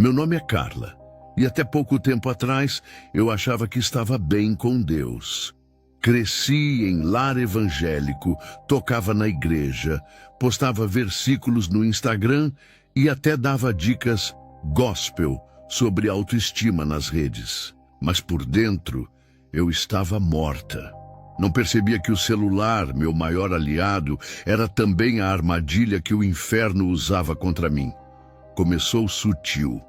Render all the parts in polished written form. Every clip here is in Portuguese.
Meu nome é Carla, e até pouco tempo atrás eu achava que estava bem com Deus. Cresci em lar evangélico, tocava na igreja, postava versículos no Instagram e até dava dicas gospel sobre autoestima nas redes. Mas por dentro eu estava morta. Não percebia que o celular, meu maior aliado, era também a armadilha que o inferno usava contra mim. Começou sutil.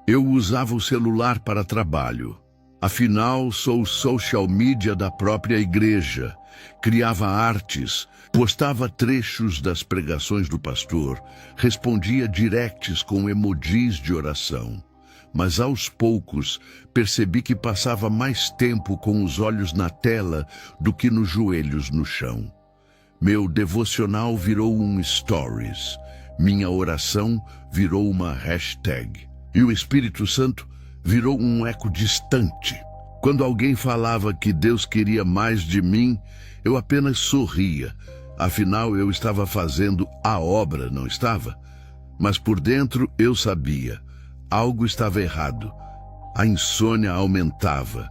Eu usava o celular para trabalho. Afinal, sou social media da própria igreja. Criava artes, postava trechos das pregações do pastor, respondia directs com emojis de oração. Mas aos poucos percebi que passava mais tempo com os olhos na tela do que nos joelhos no chão. Meu devocional virou um stories. Minha oração virou uma hashtag. E o Espírito Santo virou um eco distante. Quando alguém falava que Deus queria mais de mim, eu apenas sorria. Afinal, eu estava fazendo a obra, não estava? Mas por dentro eu sabia. Algo estava errado. A insônia aumentava.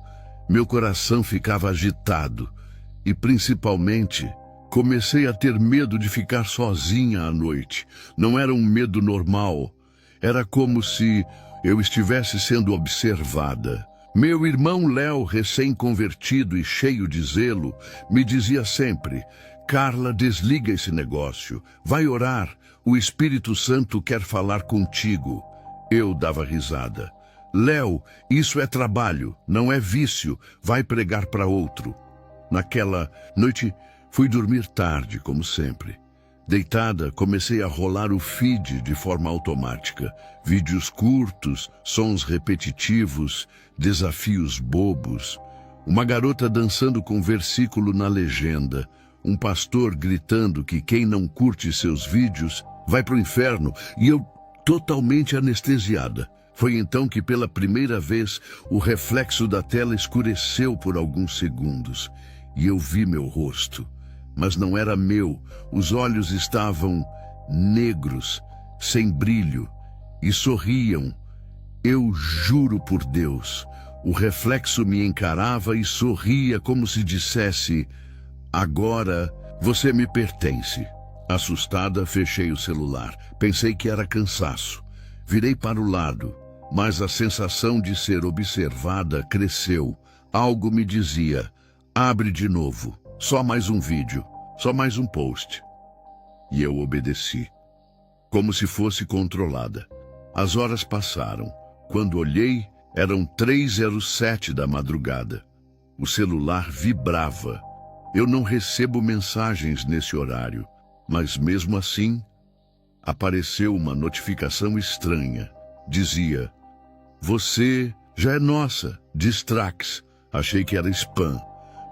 Meu coração ficava agitado. E principalmente, comecei a ter medo de ficar sozinha à noite. Não era um medo normal. Era como se eu estivesse sendo observada. Meu irmão Léo, recém-convertido e cheio de zelo, me dizia sempre: Carla, desliga esse negócio. Vai orar. O Espírito Santo quer falar contigo. Eu dava risada. Léo, isso é trabalho, não é vício. Vai pregar para outro. Naquela noite, fui dormir tarde, como sempre. Deitada, comecei a rolar o feed de forma automática. Vídeos curtos, sons repetitivos, desafios bobos. Uma garota dançando com versículo na legenda. Um pastor gritando que quem não curte seus vídeos vai pro inferno. E eu totalmente anestesiada. Foi então que pela primeira vez o reflexo da tela escureceu por alguns segundos. E eu vi meu rosto. Mas não era meu. Os olhos estavam negros, sem brilho, e sorriam. Eu juro por Deus, o reflexo me encarava e sorria como se dissesse: agora você me pertence. Assustada, fechei o celular. Pensei que era cansaço. Virei para o lado, mas a sensação de ser observada cresceu. Algo me dizia: abre de novo. Só mais um vídeo, só mais um post. E eu obedeci, como se fosse controlada. As horas passaram. Quando olhei, eram 3h07 da madrugada. O celular vibrava. Eu não recebo mensagens nesse horário, mas mesmo assim, apareceu uma notificação estranha. Dizia: você já é nossa, Distrax. Achei que era spam.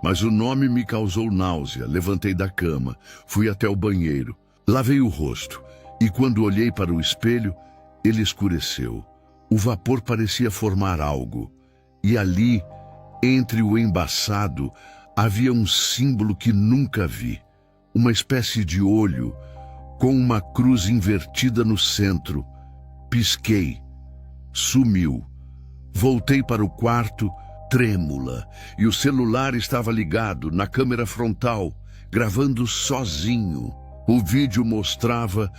Mas o nome me causou náusea. Levantei da cama, fui até o banheiro, lavei o rosto e quando olhei para o espelho, ele escureceu. O vapor parecia formar algo. E ali, entre o embaçado, havia um símbolo que nunca vi. Uma espécie de olho, com uma cruz invertida no centro. Pisquei. Sumiu. Voltei para o quarto, trêmula, e o celular estava ligado na câmera frontal, gravando sozinho. O vídeo mostrava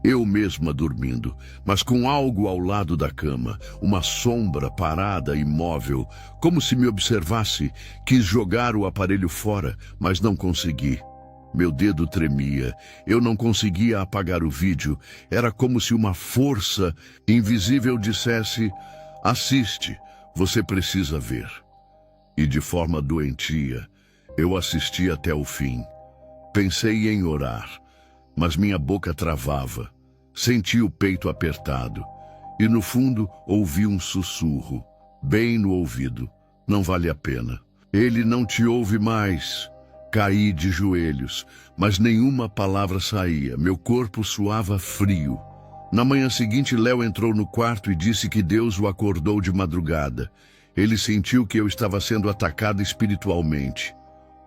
eu mesma dormindo, mas com algo ao lado da cama, uma sombra parada, imóvel, como se me observasse. Quis jogar o aparelho fora, mas não consegui. Meu dedo tremia, eu não conseguia apagar o vídeo. Era como se uma força invisível dissesse: assiste. Você precisa ver. E de forma doentia, eu assisti até o fim. Pensei em orar, mas minha boca travava. Senti o peito apertado. E no fundo, ouvi um sussurro, bem no ouvido: não vale a pena. Ele não te ouve mais. Caí de joelhos, mas nenhuma palavra saía. Meu corpo suava frio. Na manhã seguinte, Léo entrou no quarto e disse que Deus o acordou de madrugada. Ele sentiu que eu estava sendo atacada espiritualmente.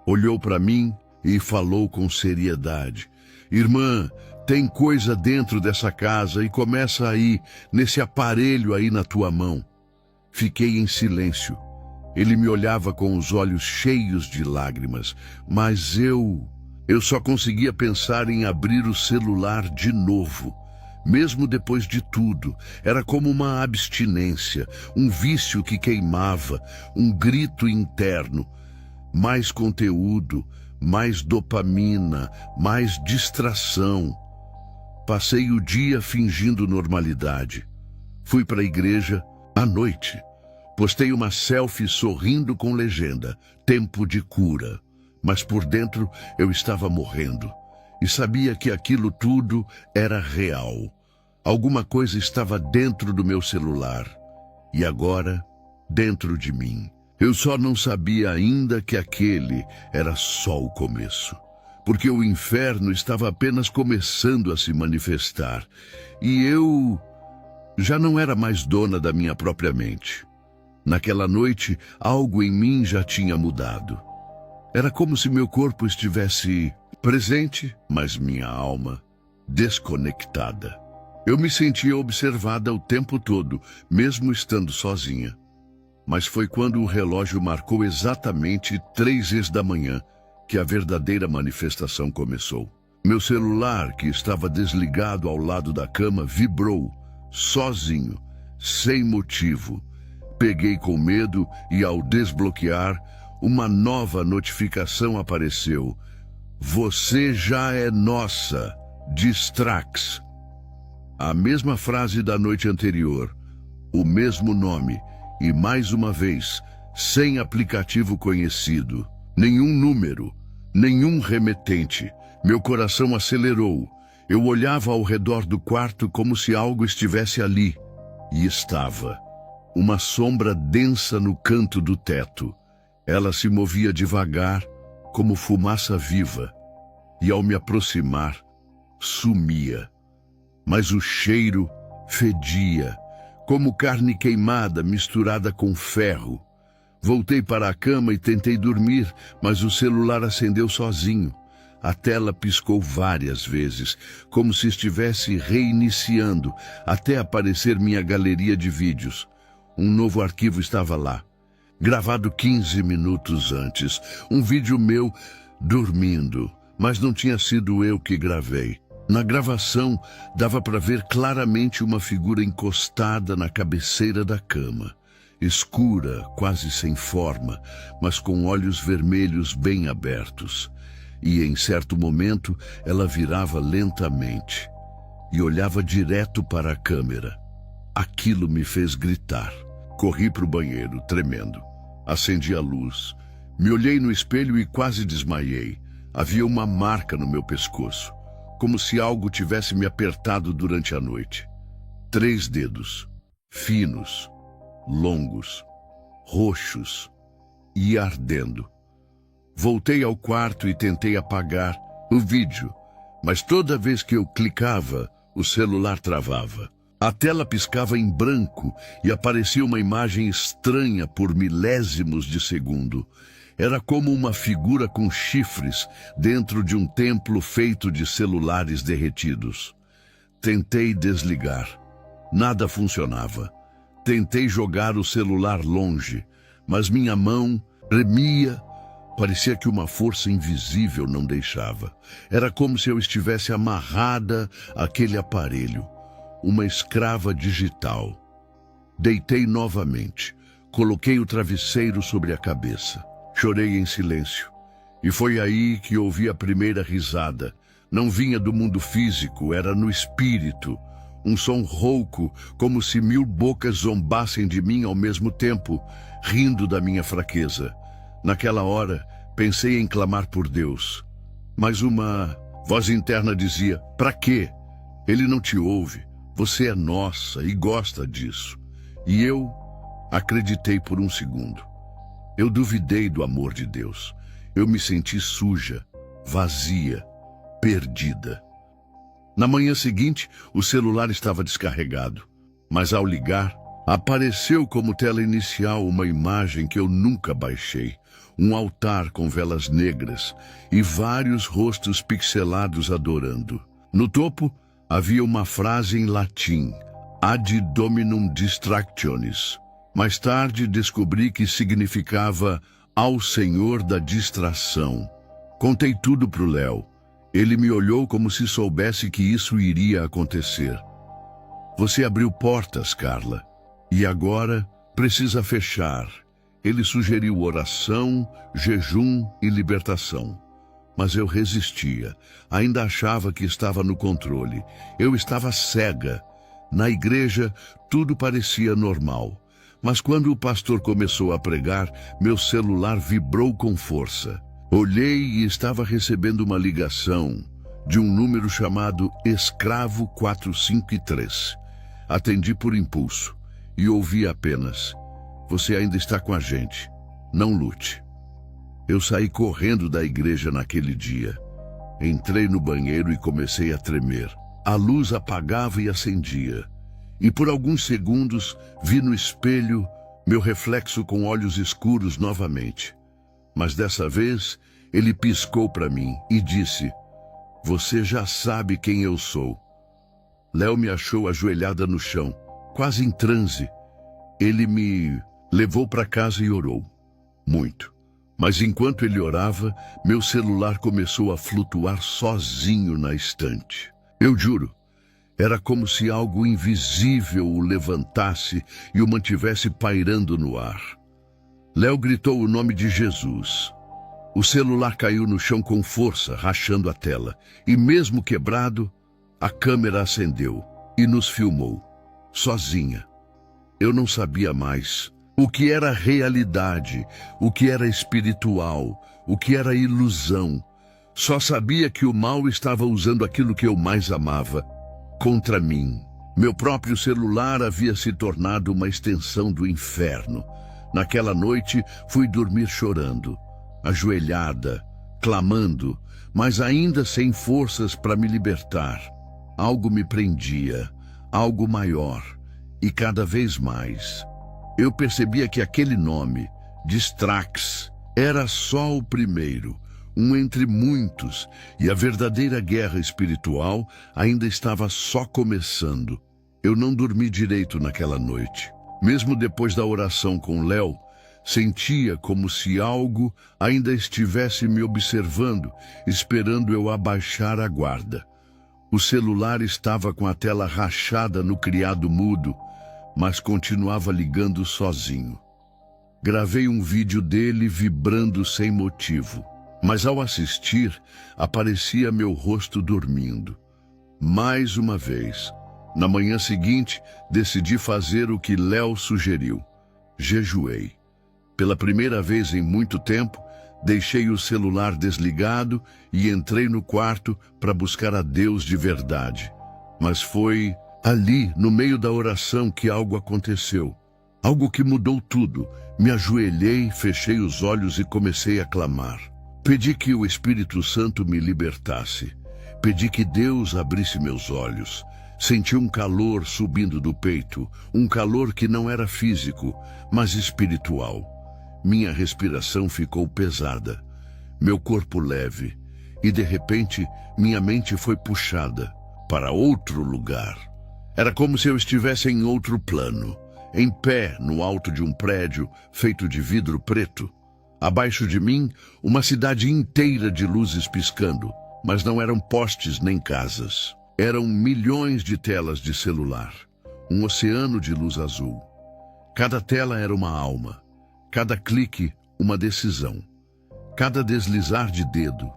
Olhou para mim e falou com seriedade: irmã, Tem coisa dentro dessa casa e começa aí, nesse aparelho aí na tua mão. Fiquei em silêncio. Ele me olhava com os olhos cheios de lágrimas, mas eu só conseguia pensar em abrir o celular de novo. Mesmo depois de tudo, era como uma abstinência, um vício que queimava, um grito interno. Mais conteúdo, mais dopamina, mais distração. Passei o dia fingindo normalidade. Fui para a igreja à noite. Postei uma selfie sorrindo com legenda, tempo de cura. Mas por dentro eu estava morrendo. E sabia que aquilo tudo era real. Alguma coisa estava dentro do meu celular. E agora, dentro de mim. Eu só não sabia ainda que aquele era só o começo. Porque o inferno estava apenas começando a se manifestar. E eu já não era mais dona da minha própria mente. Naquela noite, algo em mim já tinha mudado. Era como se meu corpo estivesse presente, mas minha alma desconectada. Eu me sentia observada o tempo todo, mesmo estando sozinha. Mas foi quando o relógio marcou exatamente 3h da manhã que a verdadeira manifestação começou. Meu celular, que estava desligado ao lado da cama, vibrou, sozinho, sem motivo. Peguei com medo e, ao desbloquear, uma nova notificação apareceu. Você já é nossa, de Strax. A mesma frase da noite anterior, o mesmo nome e, mais uma vez, sem aplicativo conhecido. Nenhum número, nenhum remetente. Meu coração acelerou. Eu olhava ao redor do quarto como se algo estivesse ali. E estava. Uma sombra densa no canto do teto. Ela se movia devagar, como fumaça viva. E ao me aproximar, sumia. Mas o cheiro fedia, como carne queimada misturada com ferro. Voltei para a cama e tentei dormir, mas o celular acendeu sozinho. A tela piscou várias vezes, como se estivesse reiniciando, até aparecer minha galeria de vídeos. Um novo arquivo estava lá, gravado 15 minutos antes. Um vídeo meu dormindo, mas não tinha sido eu que gravei. Na gravação, dava para ver claramente uma figura encostada na cabeceira da cama. Escura, quase sem forma, mas com olhos vermelhos bem abertos. E em certo momento, ela virava lentamente e olhava direto para a câmera. Aquilo me fez gritar. Corri para o banheiro, tremendo. Acendi a luz. Me olhei no espelho e quase desmaiei. Havia uma marca no meu pescoço, como se algo tivesse me apertado durante a noite. 3 dedos, finos, longos, roxos e ardendo. Voltei ao quarto e tentei apagar o vídeo, mas toda vez que eu clicava, o celular travava. A tela piscava em branco e aparecia uma imagem estranha por milésimos de segundo. Era como uma figura com chifres dentro de um templo feito de celulares derretidos. Tentei desligar. Nada funcionava. Tentei jogar o celular longe, mas minha mão tremia. Parecia que uma força invisível não deixava. Era como se eu estivesse amarrada àquele aparelho. Uma escrava digital. Deitei novamente. Coloquei o travesseiro sobre a cabeça. Chorei em silêncio. E foi aí que ouvi a primeira risada. Não vinha do mundo físico, era no espírito. Um som rouco, como se 1000 bocas zombassem de mim ao mesmo tempo, rindo da minha fraqueza. Naquela hora, pensei em clamar por Deus. Mas uma voz interna dizia, "Pra quê? Ele não te ouve. Você é nossa e gosta disso." E eu acreditei por um segundo. Eu duvidei do amor de Deus. Eu me senti suja, vazia, perdida. Na manhã seguinte, o celular estava descarregado. Mas ao ligar, apareceu como tela inicial uma imagem que eu nunca baixei. Um altar com velas negras e vários rostos pixelados adorando. No topo havia uma frase em latim, Ad Dominum Distractionis. Mais tarde descobri que significava ao Senhor da distração. Contei tudo pro Léo. Ele me olhou como se soubesse que isso iria acontecer. Você abriu portas, Carla, e agora precisa fechar. Ele sugeriu oração, jejum e libertação. Mas eu resistia. Ainda achava que estava no controle. Eu estava cega. Na igreja, tudo parecia normal. Mas quando o pastor começou a pregar, meu celular vibrou com força. Olhei e estava recebendo uma ligação de um número chamado Escravo 453. Atendi por impulso e ouvi apenas: você ainda está com a gente. Não lute. Eu saí correndo da igreja naquele dia. Entrei no banheiro e comecei a tremer. A luz apagava e acendia. E por alguns segundos vi no espelho meu reflexo com olhos escuros novamente. Mas dessa vez ele piscou para mim e disse: você já sabe quem eu sou. Léo me achou ajoelhada no chão, quase em transe. Ele me levou para casa e orou. Muito. Mas enquanto ele orava, meu celular começou a flutuar sozinho na estante. Eu juro, era como se algo invisível o levantasse e o mantivesse pairando no ar. Léo gritou o nome de Jesus. O celular caiu no chão com força, rachando a tela. E mesmo quebrado, a câmera acendeu e nos filmou, sozinha. Eu não sabia mais o que era realidade, o que era espiritual, o que era ilusão. Só sabia que o mal estava usando aquilo que eu mais amava contra mim. Meu próprio celular havia se tornado uma extensão do inferno. Naquela noite, fui dormir chorando, ajoelhada, clamando, mas ainda sem forças para me libertar. Algo me prendia, algo maior, e cada vez mais. Eu percebia que aquele nome, Distrax, era só o primeiro, um entre muitos, e a verdadeira guerra espiritual ainda estava só começando. Eu não dormi direito naquela noite. Mesmo depois da oração com Léo, sentia como se algo ainda estivesse me observando, esperando eu abaixar a guarda. O celular estava com a tela rachada no criado mudo, mas continuava ligando sozinho. Gravei um vídeo dele vibrando sem motivo, mas ao assistir, aparecia meu rosto dormindo. Mais uma vez, na manhã seguinte, decidi fazer o que Léo sugeriu. Jejuei. Pela primeira vez em muito tempo, deixei o celular desligado e entrei no quarto para buscar a Deus de verdade. Mas foi ali, no meio da oração, que algo aconteceu. Algo que mudou tudo. Me ajoelhei, fechei os olhos e comecei a clamar. Pedi que o Espírito Santo me libertasse. Pedi que Deus abrisse meus olhos. Senti um calor subindo do peito, um calor que não era físico, mas espiritual. Minha respiração ficou pesada, meu corpo leve, e de repente minha mente foi puxada para outro lugar. Era como se eu estivesse em outro plano, em pé no alto de um prédio feito de vidro preto. Abaixo de mim, uma cidade inteira de luzes piscando, mas não eram postes nem casas. Eram milhões de telas de celular, um oceano de luz azul. Cada tela era uma alma, cada clique uma decisão, cada deslizar de dedo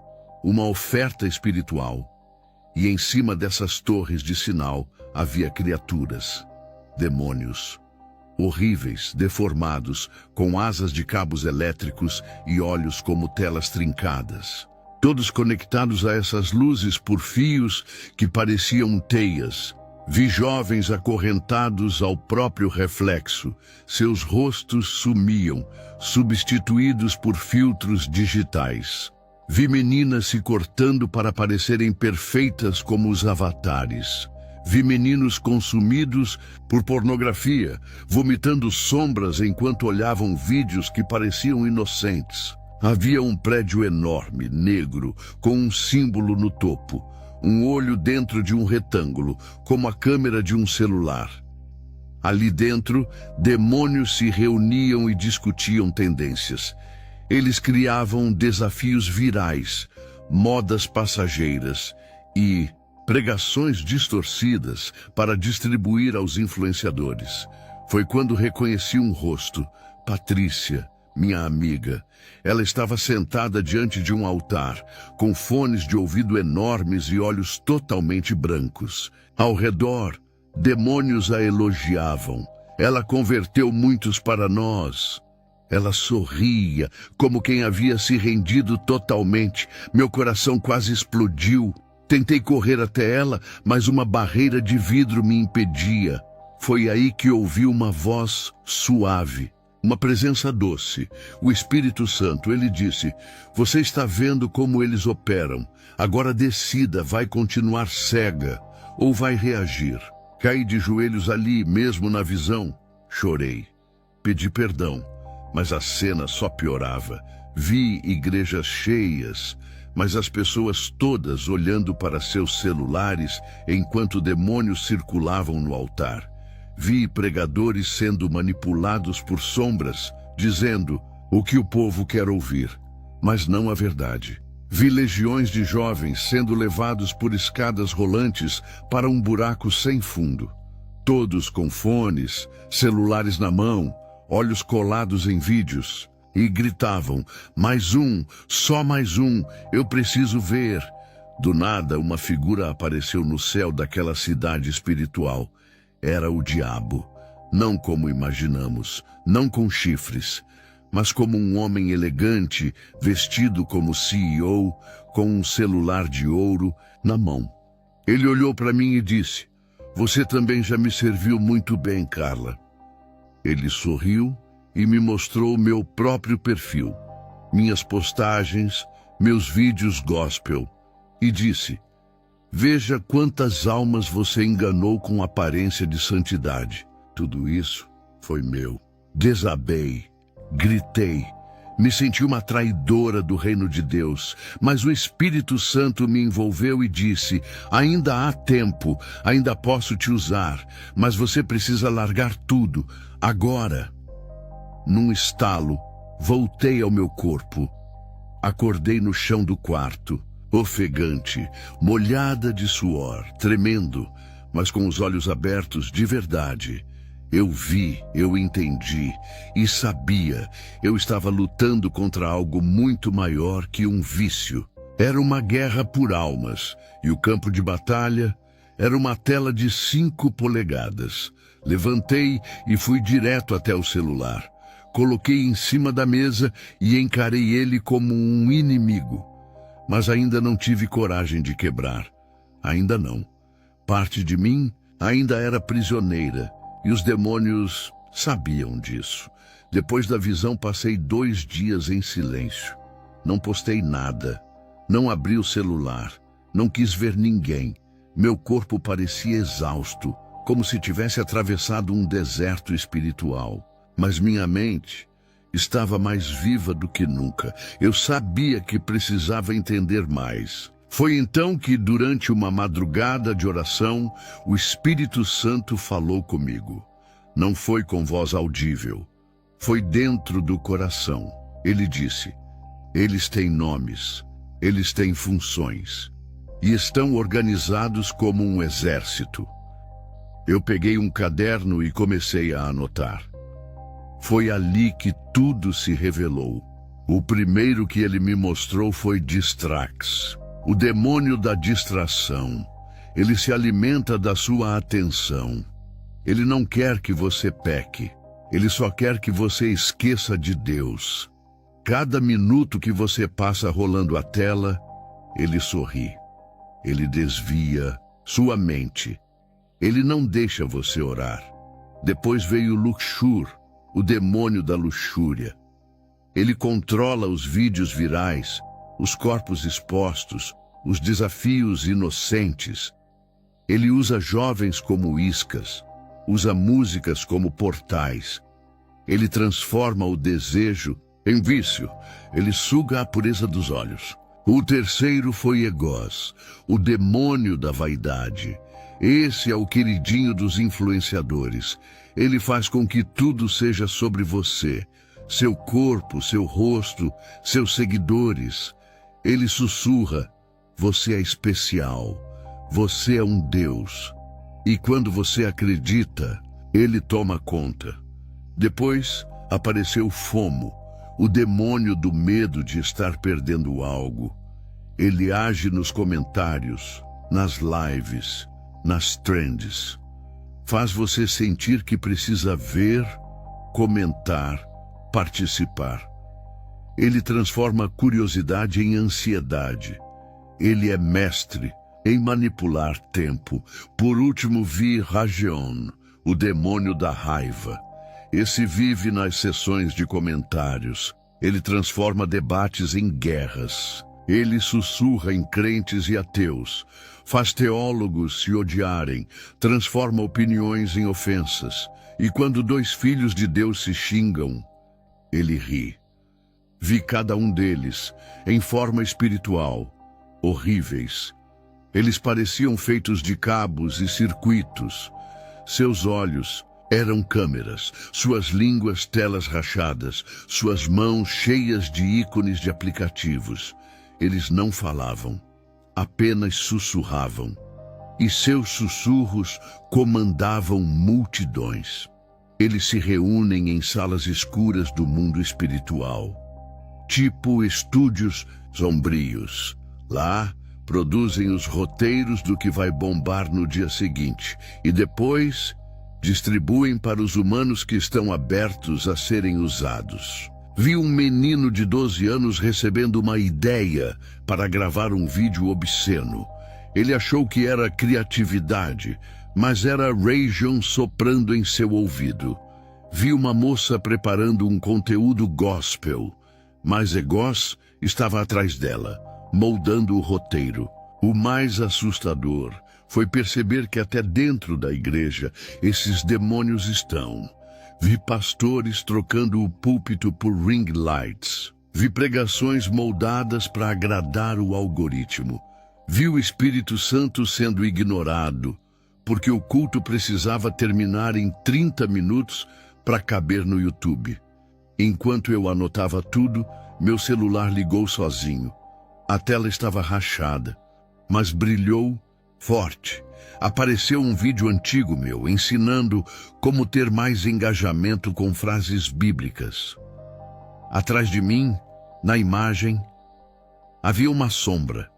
uma oferta espiritual. E em cima dessas torres de sinal havia criaturas, demônios, horríveis, deformados, com asas de cabos elétricos e olhos como telas trincadas. Todos conectados a essas luzes por fios que pareciam teias. Vi jovens acorrentados ao próprio reflexo. Seus rostos sumiam, substituídos por filtros digitais. Vi meninas se cortando para parecerem perfeitas como os avatares. Vi meninos consumidos por pornografia, vomitando sombras enquanto olhavam vídeos que pareciam inocentes. Havia um prédio enorme, negro, com um símbolo no topo. Um olho dentro de um retângulo, como a câmera de um celular. Ali dentro, demônios se reuniam e discutiam tendências. Eles criavam desafios virais, modas passageiras e pregações distorcidas para distribuir aos influenciadores. Foi quando reconheci um rosto, Patrícia, minha amiga. Ela estava sentada diante de um altar, com fones de ouvido enormes e olhos totalmente brancos. Ao redor, demônios a elogiavam. Ela converteu muitos para nós. Ela sorria, como quem havia se rendido totalmente. Meu coração quase explodiu. Tentei correr até ela, mas uma barreira de vidro me impedia. Foi aí que ouvi uma voz suave, uma presença doce. O Espírito Santo, ele disse: "Você está vendo como eles operam. Agora decida, vai continuar cega ou vai reagir?" Caí de joelhos ali, mesmo na visão. Chorei. Pedi perdão, mas a cena só piorava. Vi igrejas cheias, mas as pessoas todas olhando para seus celulares enquanto demônios circulavam no altar. Vi pregadores sendo manipulados por sombras, dizendo o que o povo quer ouvir, mas não a verdade. Vi legiões de jovens sendo levados por escadas rolantes para um buraco sem fundo. Todos com fones, celulares na mão, olhos colados em vídeos. E gritavam: "Mais um, só mais um, eu preciso ver." Do nada, uma figura apareceu no céu daquela cidade espiritual. Era o diabo, não como imaginamos, não com chifres, mas como um homem elegante, vestido como CEO, com um celular de ouro na mão. Ele olhou para mim e disse: "Você também já me serviu muito bem, Carla." Ele sorriu e me mostrou meu próprio perfil, minhas postagens, meus vídeos gospel, e disse: "Veja quantas almas você enganou com aparência de santidade." Tudo isso foi meu. Desabei, gritei, me senti uma traidora do reino de Deus, mas o Espírito Santo me envolveu e disse: "Ainda há tempo, ainda posso te usar, mas você precisa largar tudo, agora." Num estalo, voltei ao meu corpo. Acordei no chão do quarto, ofegante, molhada de suor, tremendo, mas com os olhos abertos de verdade. Eu vi, eu entendi e sabia. Eu estava lutando contra algo muito maior que um vício. Era uma guerra por almas, e o campo de batalha era uma tela de 5 polegadas. Levantei e fui direto até o celular. Coloquei em cima da mesa e encarei ele como um inimigo. Mas ainda não tive coragem de quebrar. Ainda não. Parte de mim ainda era prisioneira, e os demônios sabiam disso. Depois da visão, passei 2 dias em silêncio. Não postei nada. Não abri o celular. Não quis ver ninguém. Meu corpo parecia exausto, como se tivesse atravessado um deserto espiritual. Mas minha mente estava mais viva do que nunca. Eu sabia que precisava entender mais. Foi então que, durante uma madrugada de oração, o Espírito Santo falou comigo. Não foi com voz audível. Foi dentro do coração. Ele disse: "Eles têm nomes, eles têm funções, e estão organizados como um exército." Eu peguei um caderno e comecei a anotar. Foi ali que tudo se revelou. O primeiro que ele me mostrou foi Distrax, o demônio da distração. Ele se alimenta da sua atenção. Ele não quer que você peque. Ele só quer que você esqueça de Deus. Cada minuto que você passa rolando a tela, ele sorri. Ele desvia sua mente. Ele não deixa você orar. Depois veio Luxur, o demônio da luxúria. Ele controla os vídeos virais, os corpos expostos, os desafios inocentes. Ele usa jovens como iscas, usa músicas como portais. Ele transforma o desejo em vício. Ele suga a pureza dos olhos. O terceiro foi Egós, o demônio da vaidade. Esse é o queridinho dos influenciadores. Ele faz com que tudo seja sobre você, seu corpo, seu rosto, seus seguidores. Ele sussurra: você é especial, você é um Deus. E quando você acredita, ele toma conta. Depois apareceu FOMO, o demônio do medo de estar perdendo algo. Ele age nos comentários, nas lives, nas trends. Faz você sentir que precisa ver, comentar, participar. Ele transforma a curiosidade em ansiedade. Ele é mestre em manipular tempo. Por último, vi Rageon, o demônio da raiva. Esse vive nas sessões de comentários. Ele transforma debates em guerras. Ele sussurra em crentes e ateus, faz teólogos se odiarem, transforma opiniões em ofensas. E quando dois filhos de Deus se xingam, ele ri. Vi cada um deles, em forma espiritual, horríveis. Eles pareciam feitos de cabos e circuitos. Seus olhos eram câmeras, suas línguas telas rachadas, suas mãos cheias de ícones de aplicativos. Eles não falavam, apenas sussurravam. E seus sussurros comandavam multidões. Eles se reúnem em salas escuras do mundo espiritual, tipo estúdios sombrios. Lá, produzem os roteiros do que vai bombar no dia seguinte e depois distribuem para os humanos que estão abertos a serem usados. Vi um menino de 12 anos recebendo uma ideia para gravar um vídeo obsceno. Ele achou que era criatividade, mas era Rageon soprando em seu ouvido. Vi uma moça preparando um conteúdo gospel, mas Egós estava atrás dela, moldando o roteiro. O mais assustador foi perceber que até dentro da igreja esses demônios estão. Vi pastores trocando o púlpito por ring lights. Vi pregações moldadas para agradar o algoritmo. Vi o Espírito Santo sendo ignorado, porque o culto precisava terminar em 30 minutos para caber no YouTube. Enquanto eu anotava tudo, meu celular ligou sozinho. A tela estava rachada, mas brilhou forte. Apareceu um vídeo antigo meu, ensinando como ter mais engajamento com frases bíblicas. Atrás de mim, na imagem, havia uma sombra,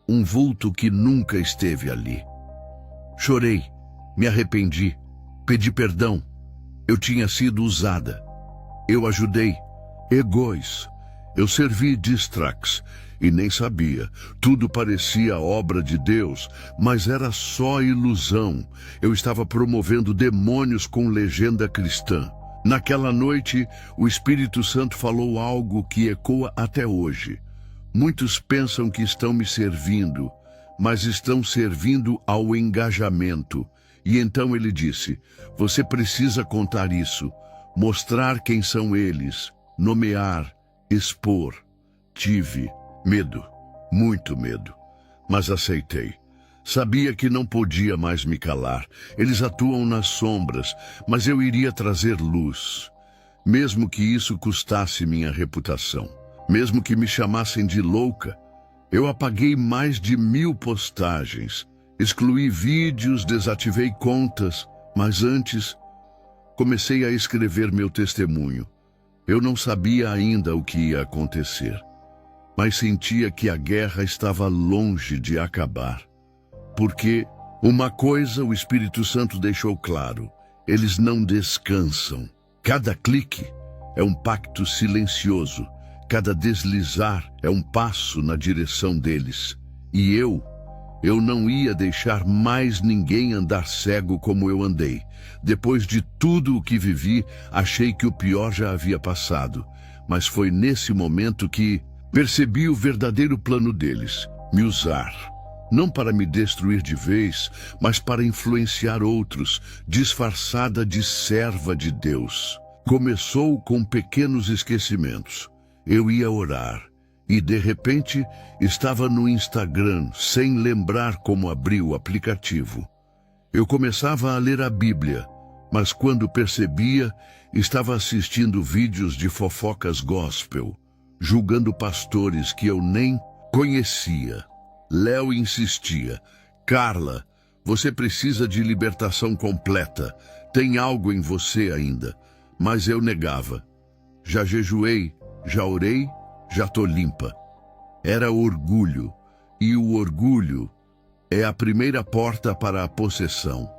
um vulto que nunca esteve ali. Chorei, me arrependi, pedi perdão. Eu tinha sido usada. Eu ajudei. Egós. Eu servi Distrax e nem sabia. Tudo parecia obra de Deus, mas era só ilusão. Eu estava promovendo demônios com legenda cristã. Naquela noite, o Espírito Santo falou algo que ecoa até hoje. Muitos pensam que estão me servindo, mas estão servindo ao engajamento. E então ele disse: você precisa contar isso, mostrar quem são eles, nomear, expor. Tive medo, muito medo, mas aceitei. Sabia que não podia mais me calar. Eles atuam nas sombras, mas eu iria trazer luz. Mesmo que isso custasse minha reputação, mesmo que me chamassem de louca, eu apaguei mais de 1000 postagens, excluí vídeos, desativei contas, mas antes comecei a escrever meu testemunho. Eu não sabia ainda o que ia acontecer, mas sentia que a guerra estava longe de acabar. Porque uma coisa o Espírito Santo deixou claro: eles não descansam. Cada clique é um pacto silencioso, cada deslizar é um passo na direção deles. E eu não ia deixar mais ninguém andar cego como eu andei. Depois de tudo o que vivi, achei que o pior já havia passado. Mas foi nesse momento que percebi o verdadeiro plano deles: me usar. Não para me destruir de vez, mas para influenciar outros, disfarçada de serva de Deus. Começou com pequenos esquecimentos. Eu ia orar, E, de repente, estava no Instagram, sem lembrar como abrir o aplicativo. Eu começava a ler a Bíblia, mas quando percebia, estava assistindo vídeos de fofocas gospel, julgando pastores que eu nem conhecia. Léo insistia: Carla, você precisa de libertação completa. Tem algo em você ainda. Mas eu negava. Já jejuei, já orei, já tô limpa. Era orgulho. E o orgulho é a primeira porta para a possessão.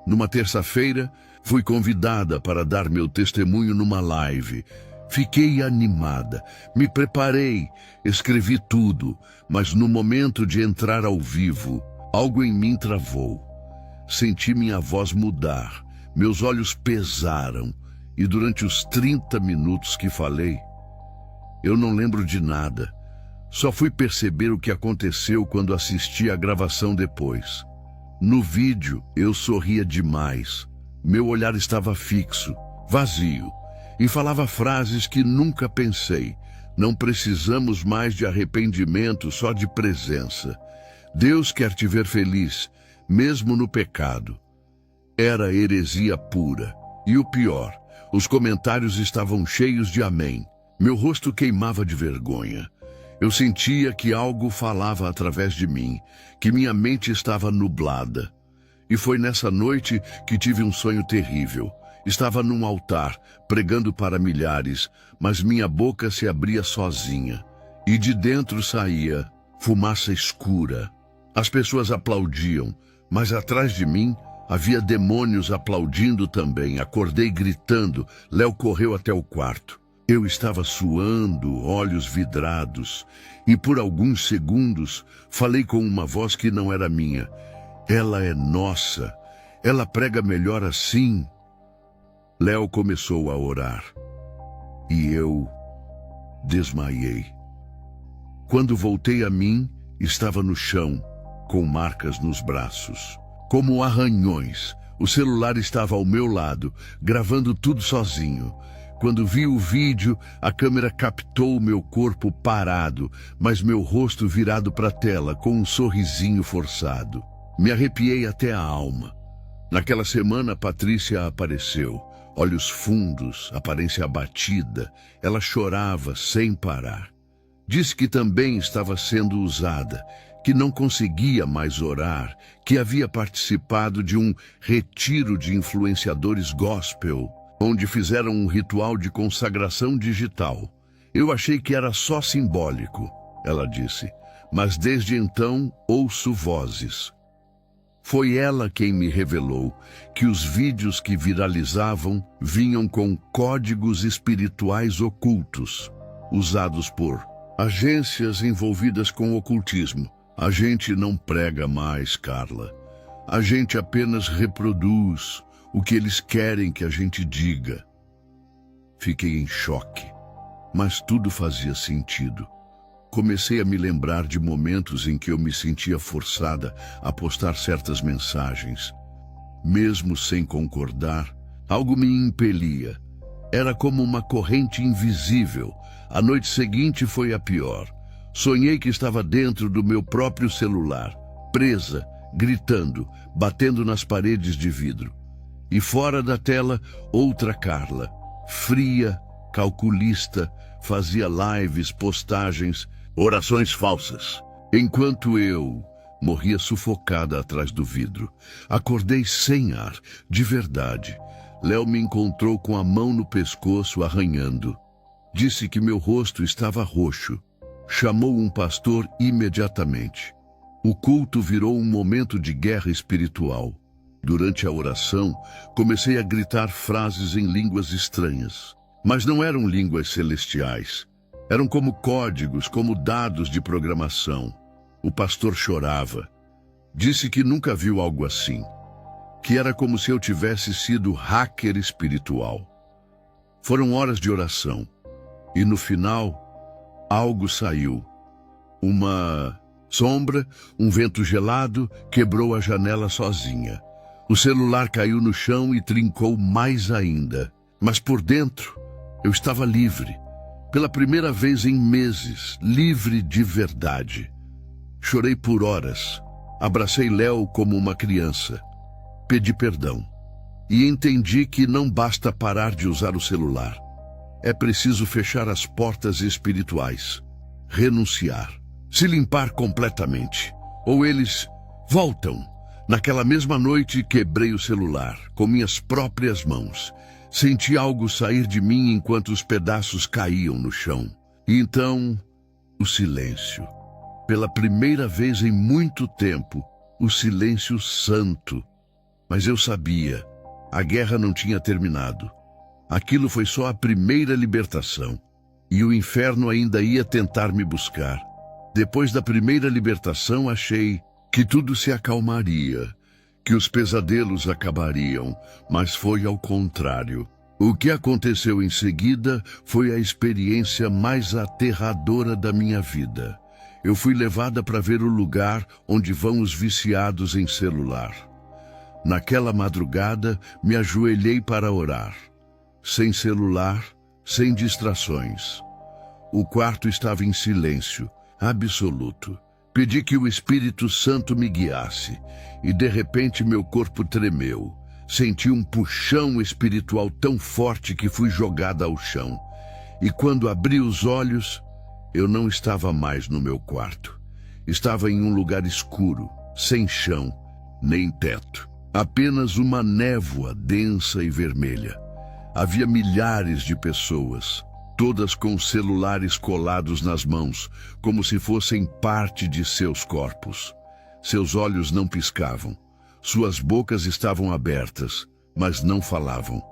Numa terça-feira, fui convidada para dar meu testemunho numa live. Fiquei animada, me preparei, escrevi tudo, mas no momento de entrar ao vivo, algo em mim travou. Senti minha voz mudar, meus olhos pesaram, e durante os 30 minutos que falei, eu não lembro de nada. Só fui perceber o que aconteceu quando assisti a gravação depois. No vídeo, eu sorria demais. Meu olhar estava fixo, vazio, e falava frases que nunca pensei. Não precisamos mais de arrependimento, só de presença. Deus quer te ver feliz, mesmo no pecado. Era heresia pura. E o pior, os comentários estavam cheios de amém. Meu rosto queimava de vergonha. Eu sentia que algo falava através de mim, que minha mente estava nublada. E foi nessa noite que tive um sonho terrível. Estava num altar, pregando para milhares, mas minha boca se abria sozinha. E de dentro saía fumaça escura. As pessoas aplaudiam, mas atrás de mim havia demônios aplaudindo também. Acordei gritando. Léo correu até o quarto. Eu estava suando, olhos vidrados, e por alguns segundos falei com uma voz que não era minha. Ela é nossa. Ela prega melhor assim. Léo começou a orar. E eu desmaiei. Quando voltei a mim, estava no chão, com marcas nos braços, como arranhões. O celular estava ao meu lado, gravando tudo sozinho. Quando vi o vídeo, a câmera captou meu corpo parado, mas meu rosto virado para a tela, com um sorrisinho forçado. Me arrepiei até a alma. Naquela semana, Patrícia apareceu. Olhos fundos, aparência abatida. Ela chorava sem parar. Disse que também estava sendo usada, que não conseguia mais orar, que havia participado de um retiro de influenciadores gospel, onde fizeram um ritual de consagração digital. Eu achei que era só simbólico, ela disse, mas desde então ouço vozes. Foi ela quem me revelou que os vídeos que viralizavam vinham com códigos espirituais ocultos, usados por agências envolvidas com ocultismo. A gente não prega mais, Carla. A gente apenas reproduz o que eles querem que a gente diga. Fiquei em choque, mas tudo fazia sentido. Comecei a me lembrar de momentos em que eu me sentia forçada a postar certas mensagens. Mesmo sem concordar, algo me impelia. Era como uma corrente invisível. A noite seguinte foi a pior. Sonhei que estava dentro do meu próprio celular, presa, gritando, batendo nas paredes de vidro. E fora da tela, outra Carla, fria, calculista, fazia lives, postagens, orações falsas. Enquanto eu morria sufocada atrás do vidro. Acordei sem ar, de verdade. Léo me encontrou com a mão no pescoço, arranhando. Disse que meu rosto estava roxo. Chamou um pastor imediatamente. O culto virou um momento de guerra espiritual. Durante a oração, comecei a gritar frases em línguas estranhas. Mas não eram línguas celestiais. Eram como códigos, como dados de programação. O pastor chorava. Disse que nunca viu algo assim. Que era como se eu tivesse sido hacker espiritual. Foram horas de oração. E no final, algo saiu. Uma sombra, um vento gelado, quebrou a janela sozinha. O celular caiu no chão e trincou mais ainda. Mas por dentro, eu estava livre. Pela primeira vez em meses, livre de verdade. Chorei por horas. Abracei Léo como uma criança. Pedi perdão. E entendi que não basta parar de usar o celular. É preciso fechar as portas espirituais. Renunciar. Se limpar completamente. Ou eles voltam. Naquela mesma noite, quebrei o celular, com minhas próprias mãos. Senti algo sair de mim enquanto os pedaços caíam no chão. E então, o silêncio. Pela primeira vez em muito tempo, o silêncio santo. Mas eu sabia, a guerra não tinha terminado. Aquilo foi só a primeira libertação. E o inferno ainda ia tentar me buscar. Depois da primeira libertação, achei que tudo se acalmaria, que os pesadelos acabariam, mas foi ao contrário. O que aconteceu em seguida foi a experiência mais aterradora da minha vida. Eu fui levada para ver o lugar onde vão os viciados em celular. Naquela madrugada, me ajoelhei para orar. Sem celular, sem distrações. O quarto estava em silêncio, absoluto. Pedi que o Espírito Santo me guiasse, e de repente meu corpo tremeu. Senti um puxão espiritual tão forte que fui jogada ao chão. E quando abri os olhos, eu não estava mais no meu quarto. Estava em um lugar escuro, sem chão, nem teto. Apenas uma névoa densa e vermelha. Havia milhares de pessoas, todas com celulares colados nas mãos, como se fossem parte de seus corpos. Seus olhos não piscavam. Suas bocas estavam abertas, mas não falavam.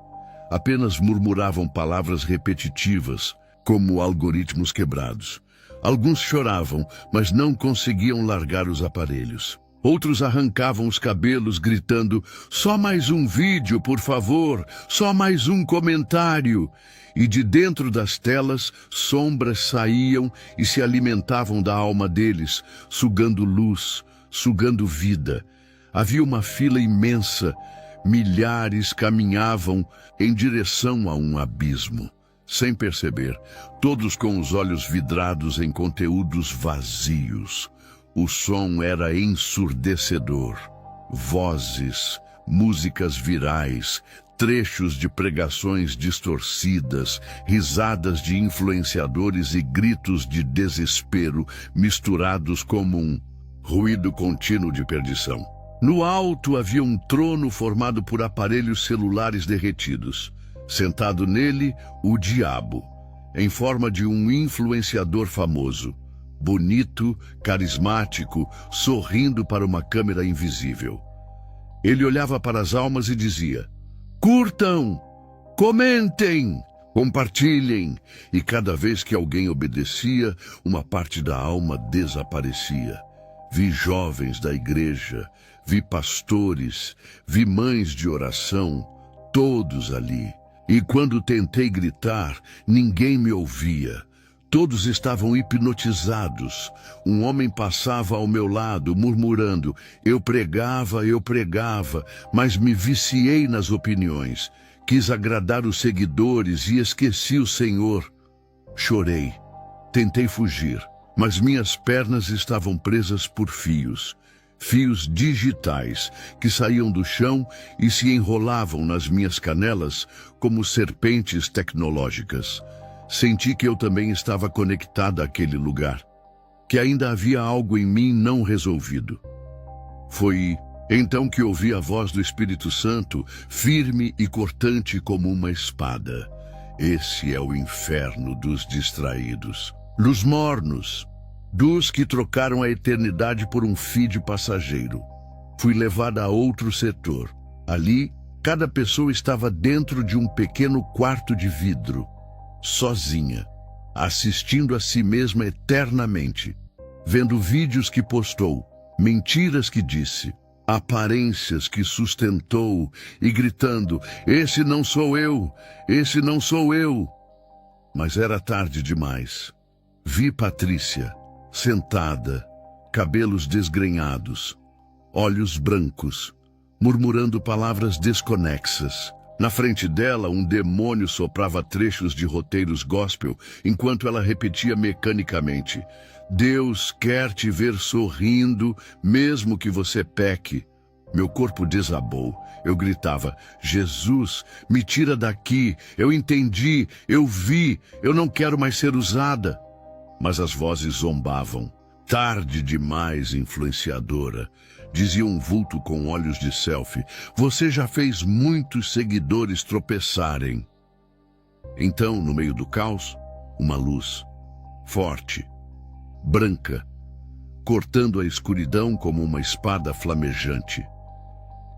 Apenas murmuravam palavras repetitivas, como algoritmos quebrados. Alguns choravam, mas não conseguiam largar os aparelhos. Outros arrancavam os cabelos, gritando, só mais um vídeo, por favor, só mais um comentário. E de dentro das telas, sombras saíam e se alimentavam da alma deles, sugando luz, sugando vida. Havia uma fila imensa, milhares caminhavam em direção a um abismo. Sem perceber, todos com os olhos vidrados em conteúdos vazios. O som era ensurdecedor. Vozes, músicas virais, trechos de pregações distorcidas, risadas de influenciadores e gritos de desespero misturados como um ruído contínuo de perdição. No alto havia um trono formado por aparelhos celulares derretidos. Sentado nele, o diabo, em forma de um influenciador famoso. Bonito, carismático, sorrindo para uma câmera invisível. Ele olhava para as almas e dizia, curtam, comentem, compartilhem. E cada vez que alguém obedecia, uma parte da alma desaparecia. Vi jovens da igreja, vi pastores, vi mães de oração, todos ali. E quando tentei gritar, ninguém me ouvia. Todos estavam hipnotizados. Um homem passava ao meu lado, murmurando, eu pregava, mas me viciei nas opiniões. Quis agradar os seguidores e esqueci o Senhor. Chorei. Tentei fugir, mas minhas pernas estavam presas por fios. Fios digitais que saíam do chão e se enrolavam nas minhas canelas como serpentes tecnológicas. Senti que eu também estava conectada àquele lugar, que ainda havia algo em mim não resolvido. Foi então que ouvi a voz do Espírito Santo, firme e cortante como uma espada. Esse é o inferno dos distraídos, dos mornos, dos que trocaram a eternidade por um feed passageiro. Fui levada a outro setor. Ali, cada pessoa estava dentro de um pequeno quarto de vidro, sozinha, assistindo a si mesma eternamente, vendo vídeos que postou, mentiras que disse, aparências que sustentou e gritando, esse não sou eu, esse não sou eu. Mas era tarde demais. Vi Patrícia, sentada, cabelos desgrenhados, olhos brancos, murmurando palavras desconexas, Na frente dela, um demônio soprava trechos de roteiros gospel, enquanto ela repetia mecanicamente: Deus quer te ver sorrindo, mesmo que você peque. Meu corpo desabou. Eu gritava: Jesus, me tira daqui. Eu entendi, eu vi, eu não quero mais ser usada. Mas as vozes zombavam. Tarde demais, influenciadora. Dizia um vulto com olhos de selfie. Você já fez muitos seguidores tropeçarem. Então, no meio do caos, uma luz. Forte. Branca. Cortando a escuridão como uma espada flamejante.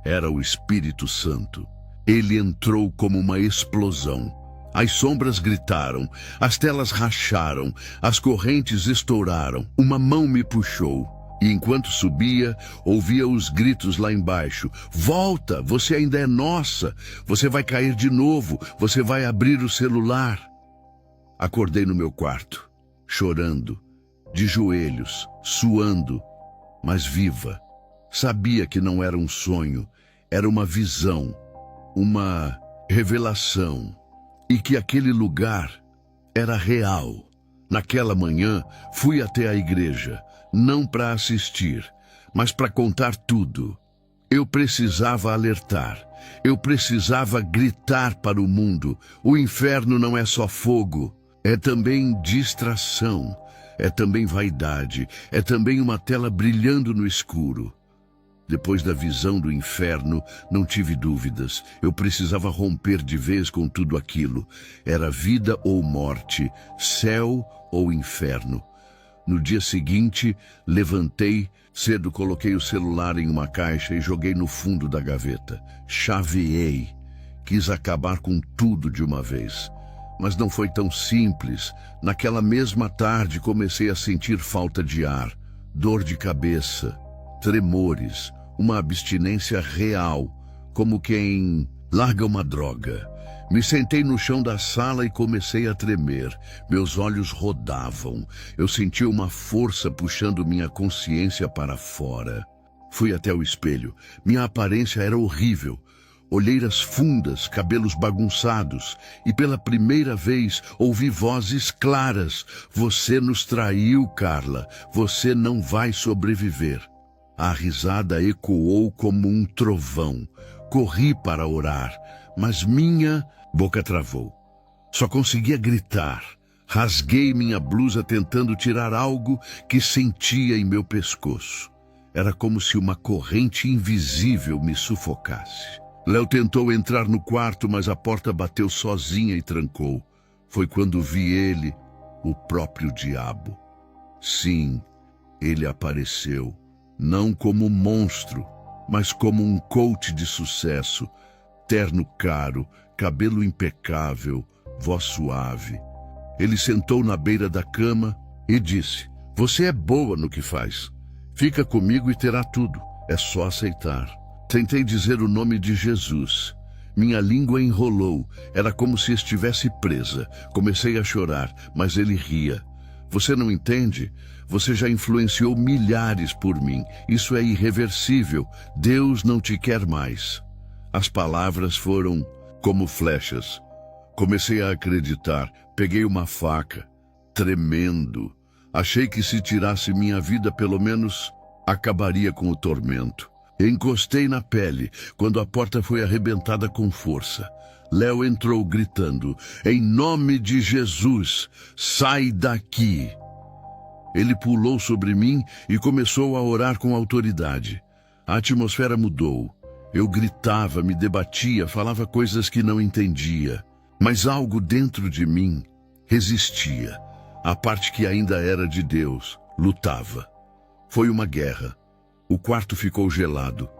Era o Espírito Santo. Ele entrou como uma explosão. As sombras gritaram, as telas racharam, as correntes estouraram. Uma mão me puxou. E enquanto subia, ouvia os gritos lá embaixo. Volta, você ainda é nossa. Você vai cair de novo, você vai abrir o celular. Acordei no meu quarto, chorando, de joelhos, suando, mas viva. Sabia que não era um sonho, era uma visão, uma revelação. E que aquele lugar era real. Naquela manhã, fui até a igreja, não para assistir, mas para contar tudo. Eu precisava alertar, eu precisava gritar para o mundo. O inferno não é só fogo, é também distração, é também vaidade, é também uma tela brilhando no escuro. Depois da visão do inferno, não tive dúvidas. Eu precisava romper de vez com tudo aquilo. Era vida ou morte, céu ou inferno. No dia seguinte, levantei, cedo coloquei o celular em uma caixa e joguei no fundo da gaveta. Chaveei. Quis acabar com tudo de uma vez. Mas não foi tão simples. Naquela mesma tarde comecei a sentir falta de ar, dor de cabeça, tremores, uma abstinência real, como quem larga uma droga. Me sentei no chão da sala e comecei a tremer. Meus olhos rodavam. Eu sentia uma força puxando minha consciência para fora. Fui até o espelho. Minha aparência era horrível. Olheiras fundas, cabelos bagunçados. E pela primeira vez ouvi vozes claras. Você nos traiu, Carla. Você não vai sobreviver. A risada ecoou como um trovão. Corri para orar, mas minha boca travou. Só conseguia gritar. Rasguei minha blusa tentando tirar algo que sentia em meu pescoço. Era como se uma corrente invisível me sufocasse. Léo tentou entrar no quarto, mas a porta bateu sozinha e trancou. Foi quando vi ele, o próprio diabo. Sim, ele apareceu. Não como monstro, mas como um coach de sucesso, terno caro, cabelo impecável, voz suave. Ele sentou na beira da cama e disse: Você é boa no que faz. Fica comigo e terá tudo. É só aceitar. Tentei dizer o nome de Jesus. Minha língua enrolou. Era como se estivesse presa. Comecei a chorar, mas ele ria. Você não entende? Você já influenciou milhares por mim. Isso é irreversível. Deus não te quer mais. As palavras foram como flechas. Comecei a acreditar. Peguei uma faca, tremendo. Achei que se tirasse minha vida, pelo menos acabaria com o tormento. Encostei na pele, quando a porta foi arrebentada com força. Léo entrou gritando: Em nome de Jesus, sai daqui! Ele pulou sobre mim e começou a orar com autoridade. A atmosfera mudou. Eu gritava, me debatia, falava coisas que não entendia. Mas algo dentro de mim resistia. A parte que ainda era de Deus lutava. Foi uma guerra. O quarto ficou gelado.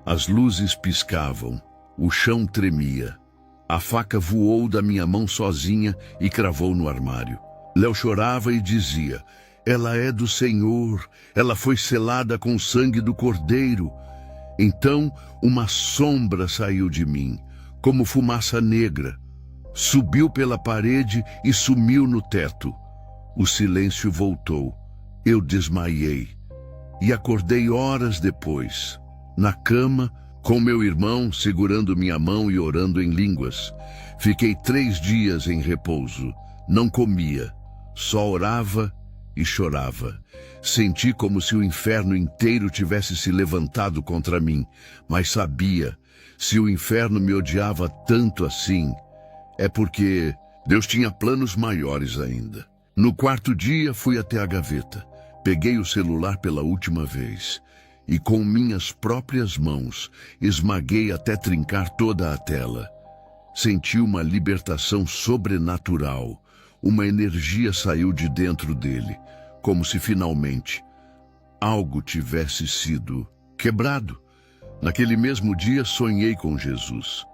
As luzes piscavam. O chão tremia. A faca voou da minha mão sozinha e cravou no armário. Léo chorava e dizia: Ela é do Senhor. Ela foi selada com o sangue do Cordeiro. Então uma sombra saiu de mim, como fumaça negra. Subiu pela parede e sumiu no teto. O silêncio voltou. Eu desmaiei. E acordei horas depois, na cama, com meu irmão segurando minha mão e orando em línguas. Fiquei 3 dias em repouso. Não comia, só orava e chorava. Senti como se o inferno inteiro tivesse se levantado contra mim, mas sabia, se o inferno me odiava tanto assim, é porque Deus tinha planos maiores ainda. No 4º dia fui até a gaveta, peguei o celular pela última vez e com minhas próprias mãos esmaguei até trincar toda a tela. Senti uma libertação sobrenatural, uma energia saiu de dentro dele, como se finalmente algo tivesse sido quebrado. Naquele mesmo dia sonhei com Jesus.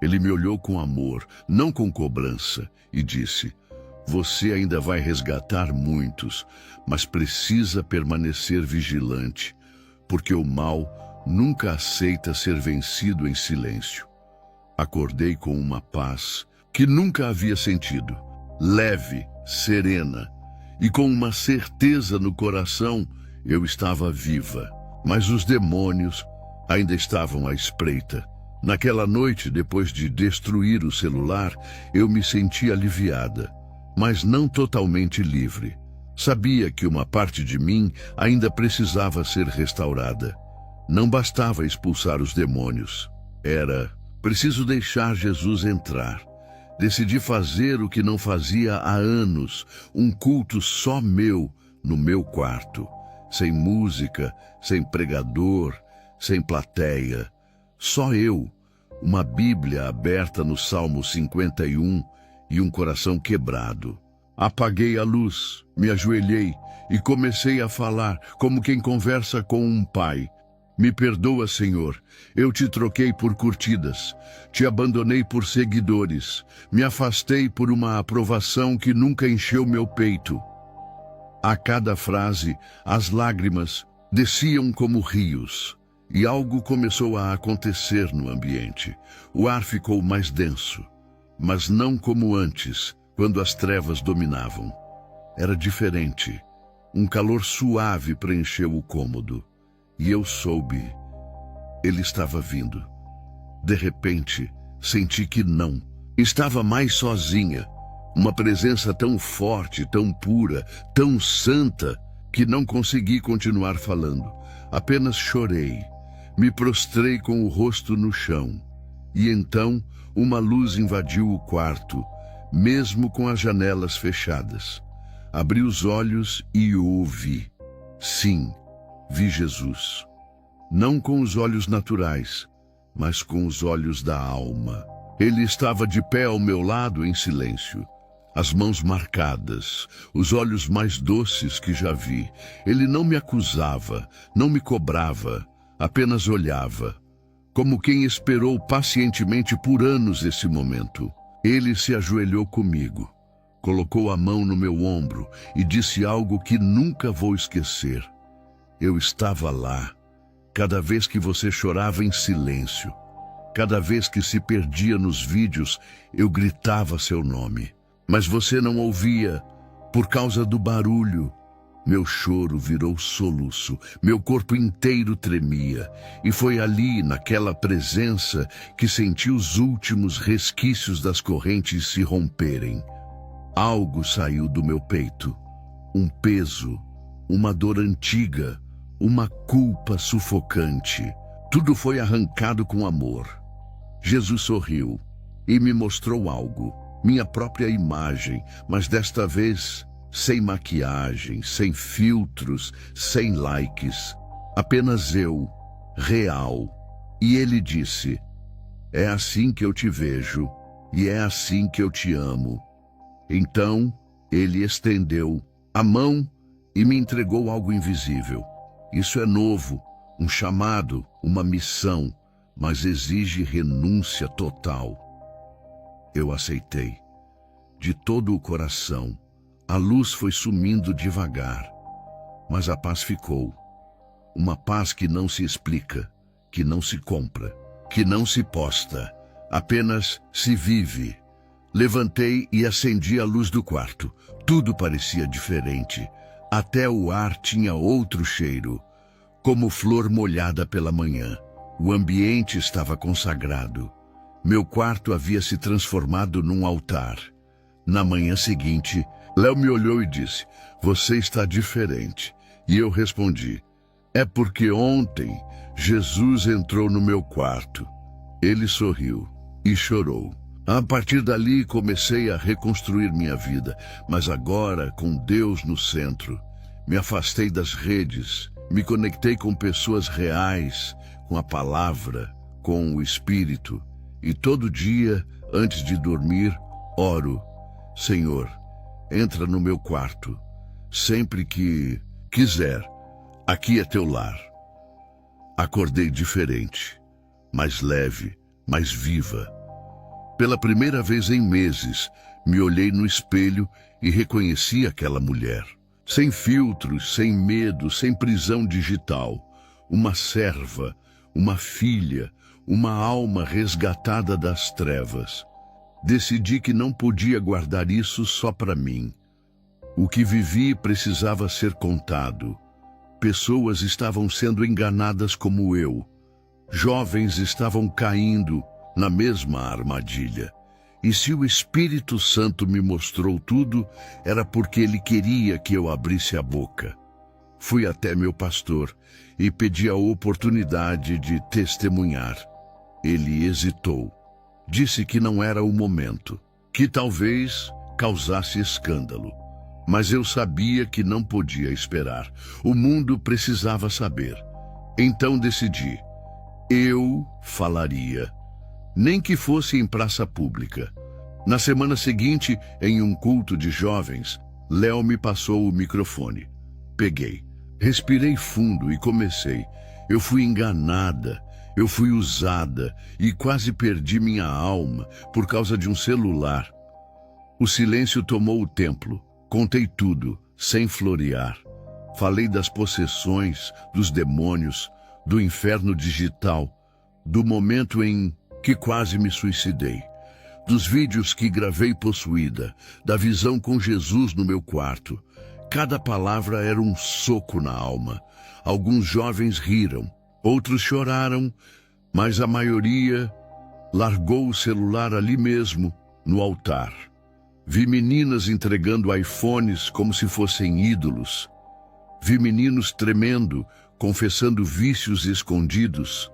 Ele me olhou com amor, não com cobrança, e disse: "Você ainda vai resgatar muitos, mas precisa permanecer vigilante, porque o mal nunca aceita ser vencido em silêncio." Acordei com uma paz que nunca havia sentido, leve, serena, e com uma certeza no coração, eu estava viva. Mas os demônios ainda estavam à espreita. Naquela noite, depois de destruir o celular, eu me senti aliviada, mas não totalmente livre. Sabia que uma parte de mim ainda precisava ser restaurada. Não bastava expulsar os demônios. Era preciso deixar Jesus entrar. Decidi fazer o que não fazia há anos, um culto só meu, no meu quarto. Sem música, sem pregador, sem plateia. Só eu, uma Bíblia aberta no Salmo 51 e um coração quebrado. Apaguei a luz, me ajoelhei e comecei a falar como quem conversa com um pai. Me perdoa, Senhor, eu te troquei por curtidas, te abandonei por seguidores, me afastei por uma aprovação que nunca encheu meu peito. A cada frase, as lágrimas desciam como rios, e algo começou a acontecer no ambiente. O ar ficou mais denso, mas não como antes, quando as trevas dominavam. Era diferente. Um calor suave preencheu o cômodo. E eu soube, ele estava vindo. De repente, senti que não. Estava mais sozinha. Uma presença tão forte, tão pura, tão santa, que não consegui continuar falando. Apenas chorei. Me prostrei com o rosto no chão. E então, uma luz invadiu o quarto, mesmo com as janelas fechadas. Abri os olhos e o ouvi. Sim, vi Jesus, não com os olhos naturais, mas com os olhos da alma. Ele estava de pé ao meu lado em silêncio, as mãos marcadas, os olhos mais doces que já vi. Ele não me acusava, não me cobrava, apenas olhava, como quem esperou pacientemente por anos esse momento. Ele se ajoelhou comigo, colocou a mão no meu ombro e disse algo que nunca vou esquecer. Eu estava lá, cada vez que você chorava em silêncio, cada vez que se perdia nos vídeos, eu gritava seu nome. Mas você não ouvia, por causa do barulho. Meu choro virou soluço, meu corpo inteiro tremia, e foi ali, naquela presença, que senti os últimos resquícios das correntes se romperem. Algo saiu do meu peito, um peso, uma dor antiga, uma culpa sufocante. Tudo foi arrancado com amor. Jesus sorriu e me mostrou algo, minha própria imagem, mas desta vez sem maquiagem, sem filtros, sem likes. Apenas eu, real. E ele disse: "É assim que eu te vejo e é assim que eu te amo." Então, ele estendeu a mão e me entregou algo invisível. Isso é novo, um chamado, uma missão, mas exige renúncia total. Eu aceitei. De todo o coração, a luz foi sumindo devagar, mas a paz ficou. Uma paz que não se explica, que não se compra, que não se posta, apenas se vive. Levantei e acendi a luz do quarto. Tudo parecia diferente. Até o ar tinha outro cheiro, como flor molhada pela manhã. O ambiente estava consagrado. Meu quarto havia se transformado num altar. Na manhã seguinte, Léo me olhou e disse: "Você está diferente." E eu respondi: "É porque ontem Jesus entrou no meu quarto." Ele sorriu e chorou. A partir dali comecei a reconstruir minha vida, mas agora com Deus no centro. Me afastei das redes, me conectei com pessoas reais, com a palavra, com o Espírito. E todo dia, antes de dormir, oro: "Senhor, entra no meu quarto, sempre que quiser. Aqui é teu lar." Acordei diferente, mais leve, mais viva. Pela primeira vez em meses, me olhei no espelho e reconheci aquela mulher. Sem filtros, sem medo, sem prisão digital. Uma serva, uma filha, uma alma resgatada das trevas. Decidi que não podia guardar isso só para mim. O que vivi precisava ser contado. Pessoas estavam sendo enganadas como eu. Jovens estavam caindo na mesma armadilha. E se o Espírito Santo me mostrou tudo, era porque ele queria que eu abrisse a boca. Fui até meu pastor e pedi a oportunidade de testemunhar. Ele hesitou. Disse que não era o momento, que talvez causasse escândalo. Mas eu sabia que não podia esperar. O mundo precisava saber. Então decidi. Eu falaria. Nem que fosse em praça pública. Na semana seguinte, em um culto de jovens, Léo me passou o microfone. Peguei. Respirei fundo e comecei. Eu fui enganada. Eu fui usada e quase perdi minha alma por causa de um celular. O silêncio tomou o templo. Contei tudo, sem florear. Falei das possessões, dos demônios, do inferno digital, do momento em que quase me suicidei, dos vídeos que gravei possuída, da visão com Jesus no meu quarto. Cada palavra era um soco na alma. Alguns jovens riram, outros choraram, mas a maioria largou o celular ali mesmo, no altar. Vi meninas entregando iPhones como se fossem ídolos. Vi meninos tremendo, confessando vícios escondidos.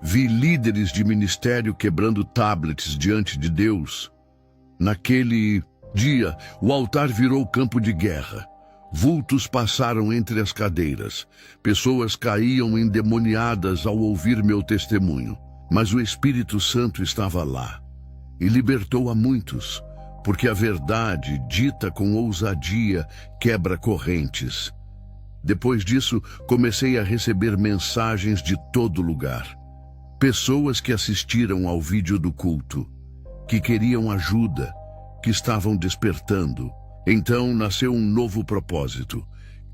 Vi líderes de ministério quebrando tablets diante de Deus. Naquele dia, o altar virou campo de guerra. Vultos passaram entre as cadeiras. Pessoas caíam endemoniadas ao ouvir meu testemunho. Mas o Espírito Santo estava lá e libertou a muitos, porque a verdade, dita com ousadia, quebra correntes. Depois disso, comecei a receber mensagens de todo lugar. Pessoas que assistiram ao vídeo do culto, que queriam ajuda, que estavam despertando. Então nasceu um novo propósito: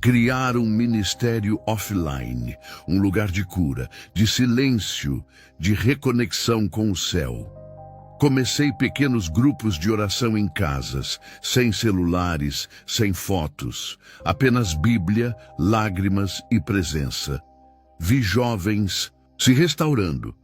criar um ministério offline, um lugar de cura, de silêncio, de reconexão com o céu. Comecei pequenos grupos de oração em casas, sem celulares, sem fotos, apenas Bíblia, lágrimas e presença. Vi jovens se restaurando,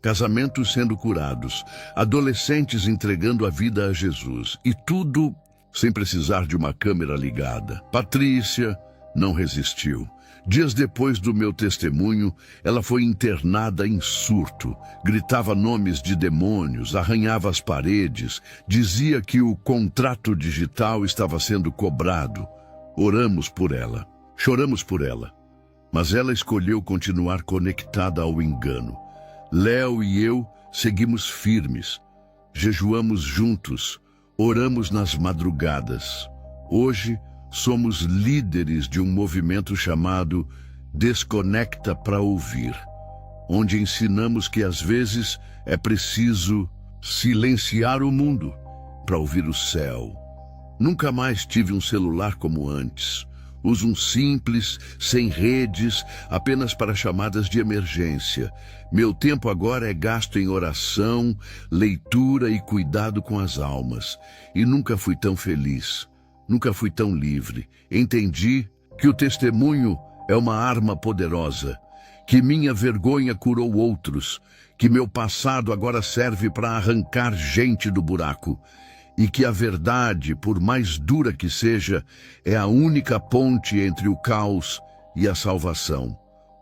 casamentos sendo curados, adolescentes entregando a vida a Jesus, e tudo sem precisar de uma câmera ligada. Patrícia não resistiu. Dias depois do meu testemunho, ela foi internada em surto. Gritava nomes de demônios, arranhava as paredes, dizia que o contrato digital estava sendo cobrado. Oramos por ela, choramos por ela, mas ela escolheu continuar conectada ao engano. Léo e eu seguimos firmes, jejuamos juntos, oramos nas madrugadas. Hoje, somos líderes de um movimento chamado Desconecta para Ouvir, onde ensinamos que às vezes é preciso silenciar o mundo para ouvir o céu. Nunca mais tive um celular como antes. Uso um simples, sem redes, apenas para chamadas de emergência. Meu tempo agora é gasto em oração, leitura e cuidado com as almas. E nunca fui tão feliz. Nunca fui tão livre. Entendi que o testemunho é uma arma poderosa, que minha vergonha curou outros, que meu passado agora serve para arrancar gente do buraco, e que a verdade, por mais dura que seja, é a única ponte entre o caos e a salvação.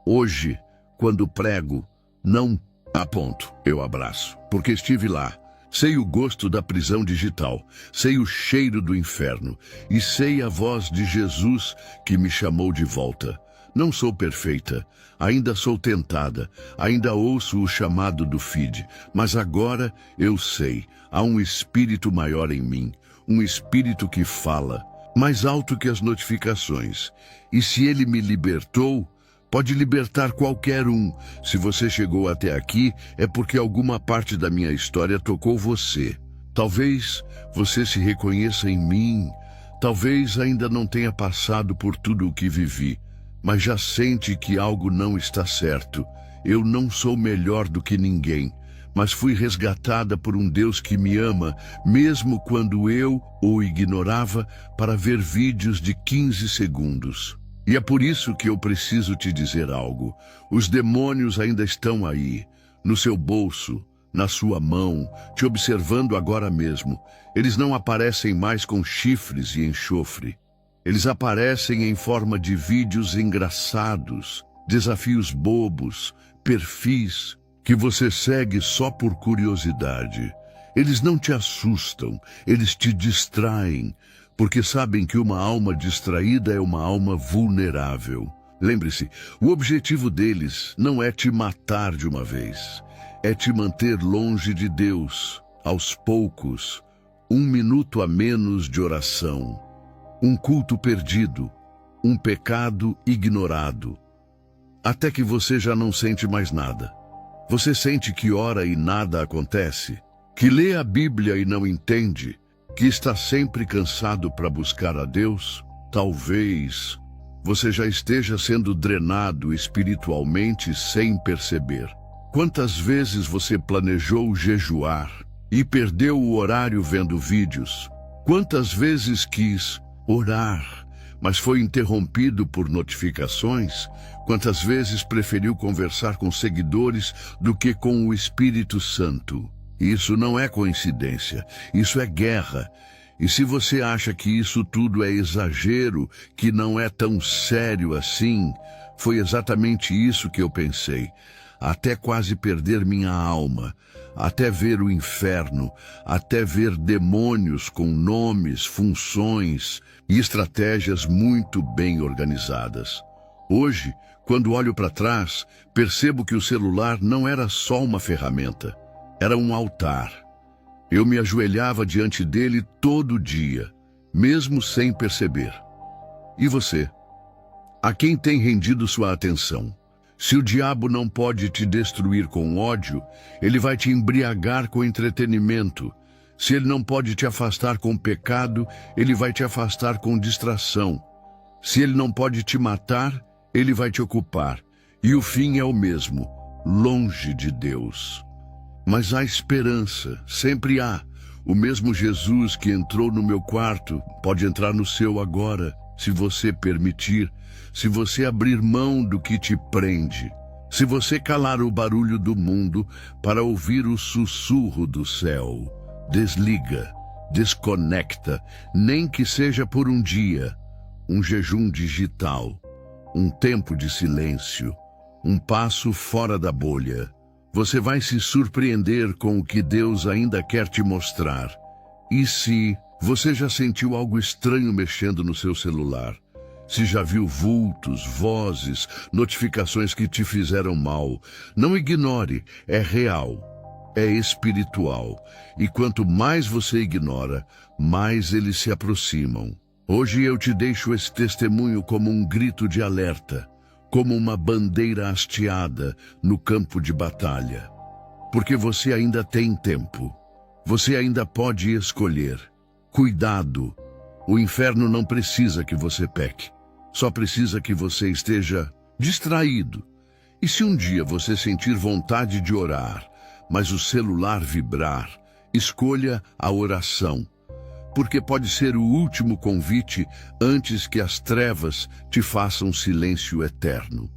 Hoje, quando prego, não aponto, eu abraço, porque estive lá. Sei o gosto da prisão digital, sei o cheiro do inferno e sei a voz de Jesus que me chamou de volta. Não sou perfeita, ainda sou tentada, ainda ouço o chamado do feed, mas agora eu sei, há um espírito maior em mim, um espírito que fala, mais alto que as notificações. E se ele me libertou, pode libertar qualquer um. Se você chegou até aqui, é porque alguma parte da minha história tocou você. Talvez você se reconheça em mim, talvez ainda não tenha passado por tudo o que vivi, mas já sente que algo não está certo. Eu não sou melhor do que ninguém, mas fui resgatada por um Deus que me ama, mesmo quando eu o ignorava para ver vídeos de 15 segundos. E é por isso que eu preciso te dizer algo. Os demônios ainda estão aí, no seu bolso, na sua mão, te observando agora mesmo. Eles não aparecem mais com chifres e enxofre. Eles aparecem em forma de vídeos engraçados, desafios bobos, perfis que você segue só por curiosidade. Eles não te assustam, eles te distraem, porque sabem que uma alma distraída é uma alma vulnerável. Lembre-se, o objetivo deles não é te matar de uma vez, é te manter longe de Deus, aos poucos, 1 minuto a menos de oração, um culto perdido, um pecado ignorado, até que você já não sente mais nada. Você sente que ora e nada acontece, que lê a Bíblia e não entende, que está sempre cansado para buscar a Deus? Talvez você já esteja sendo drenado espiritualmente sem perceber. Quantas vezes você planejou jejuar e perdeu o horário vendo vídeos? Quantas vezes quis orar, mas foi interrompido por notificações? Quantas vezes preferiu conversar com seguidores do que com o Espírito Santo? Isso não é coincidência, isso é guerra. E se você acha que isso tudo é exagero, que não é tão sério assim, foi exatamente isso que eu pensei. Até quase perder minha alma, até ver o inferno, até ver demônios com nomes, funções e estratégias muito bem organizadas. Hoje, quando olho para trás, percebo que o celular não era só uma ferramenta, era um altar. Eu me ajoelhava diante dele todo dia, mesmo sem perceber. E você? A quem tem rendido sua atenção? Se o diabo não pode te destruir com ódio, ele vai te embriagar com entretenimento. Se ele não pode te afastar com pecado, ele vai te afastar com distração. Se ele não pode te matar, ele vai te ocupar. E o fim é o mesmo, longe de Deus. Mas há esperança, sempre há. O mesmo Jesus que entrou no meu quarto pode entrar no seu agora, se você permitir, se você abrir mão do que te prende, se você calar o barulho do mundo para ouvir o sussurro do céu. Desliga, desconecta, nem que seja por um dia, um jejum digital, um tempo de silêncio, um passo fora da bolha. Você vai se surpreender com o que Deus ainda quer te mostrar. E se você já sentiu algo estranho mexendo no seu celular? Se já viu vultos, vozes, notificações que te fizeram mal, não ignore, é real, é espiritual. E quanto mais você ignora, mais eles se aproximam. Hoje eu te deixo esse testemunho como um grito de alerta, como uma bandeira hasteada no campo de batalha. Porque você ainda tem tempo. Você ainda pode escolher. Cuidado! O inferno não precisa que você peque. Só precisa que você esteja distraído. E se um dia você sentir vontade de orar, mas o celular vibrar, escolha a oração. Porque pode ser o último convite antes que as trevas te façam silêncio eterno.